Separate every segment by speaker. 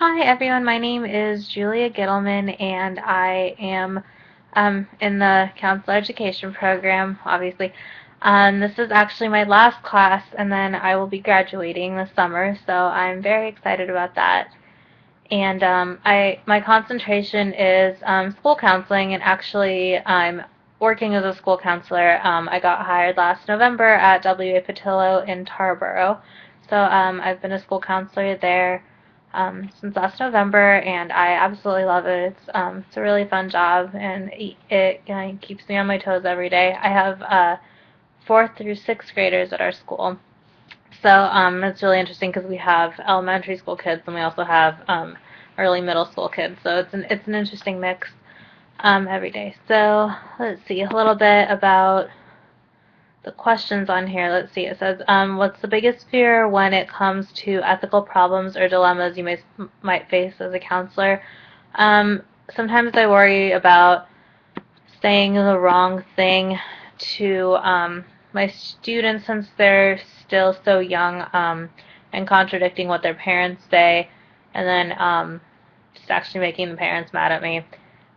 Speaker 1: Hi everyone, my name is Julia Gittleman and I am in the counselor education program, obviously. This is actually my last class and then I will be graduating this summer, so I'm very excited about that. And my concentration is school counseling, and actually I'm working as a school counselor. I got hired last November at W.A. Patillo in Tarboro. So I've been a school counselor there since last November, and I absolutely love it. It's a really fun job, and it keeps me on my toes every day. I have fourth through sixth graders at our school. So it's really interesting because we have elementary school kids and we also have early middle school kids. So it's an interesting mix every day. So let's see a little bit about the questions on here. Let's see. It says, what's the biggest fear when it comes to ethical problems or dilemmas you might face as a counselor? Sometimes I worry about saying the wrong thing to my students since they're still so young, and contradicting what their parents say, and then just actually making the parents mad at me.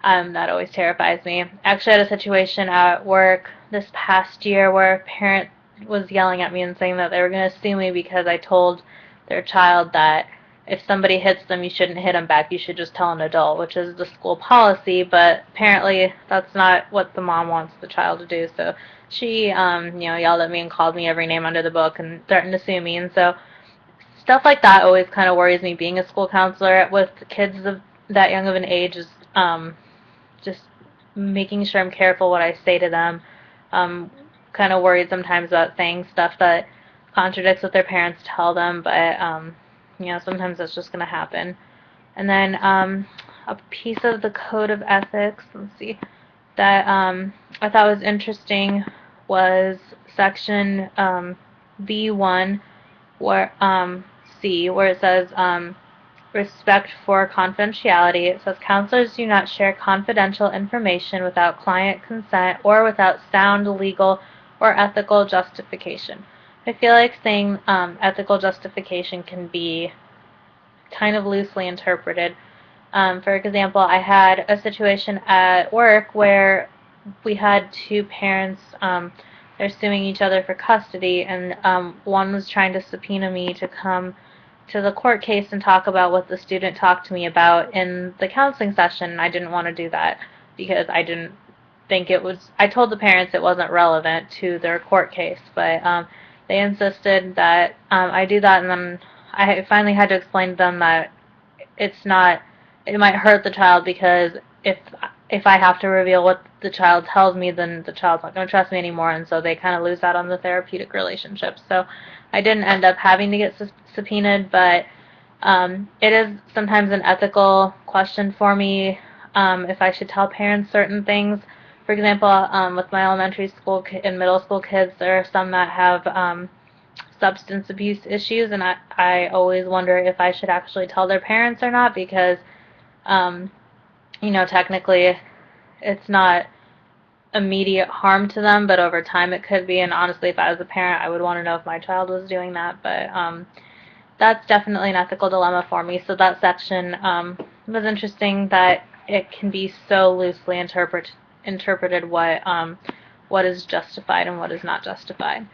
Speaker 1: That always terrifies me. Actually, I had a situation at work this past year where a parent was yelling at me and saying that they were going to sue me because I told their child that if somebody hits them, you shouldn't hit them back. You should just tell an adult, which is the school policy. But apparently, that's not what the mom wants the child to do. So she, yelled at me and called me every name under the book and threatened to sue me. And so stuff like that always kind of worries me. Being a school counselor with kids of that young of an age is just making sure I'm careful what I say to them. Kind of worried sometimes about saying stuff that contradicts what their parents tell them, but sometimes that's just going to happen. And then a piece of the code of ethics, let's see, that I thought was interesting was section B1, where C, where it says respect for confidentiality. It says counselors do not share confidential information without client consent or without sound legal or ethical justification. I feel like saying ethical justification can be kind of loosely interpreted. For example, I had a situation at work where we had two parents, they're suing each other for custody, and one was trying to subpoena me to come to the court case and talk about what the student talked to me about in the counseling session, and I didn't want to do that because I didn't think it was, I told the parents it wasn't relevant to their court case, but they insisted that I do that, and then I finally had to explain to them that it's not, it might hurt the child because if I have to reveal what the child tells me, then the child's not going to trust me anymore, and so they kind of lose out on the therapeutic relationship. So I didn't end up having to get subpoenaed, but it is sometimes an ethical question for me if I should tell parents certain things. For example, with my elementary school and middle school kids, there are some that have substance abuse issues, and I always wonder if I should actually tell their parents or not because, technically it's not immediate harm to them, but over time it could be, and honestly, if I was a parent, I would want to know if my child was doing that, but that's definitely an ethical dilemma for me. So that section was interesting that it can be so loosely interpreted what is justified and what is not justified.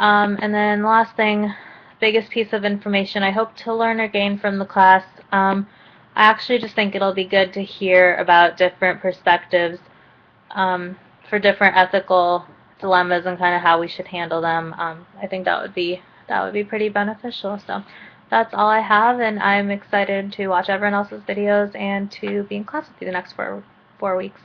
Speaker 1: And then last thing, biggest piece of information I hope to learn or gain from the class. I actually just think it'll be good to hear about different perspectives for different ethical dilemmas and kind of how we should handle them. I think that would be pretty beneficial. So that's all I have, and I'm excited to watch everyone else's videos and to be in class with you the next four weeks.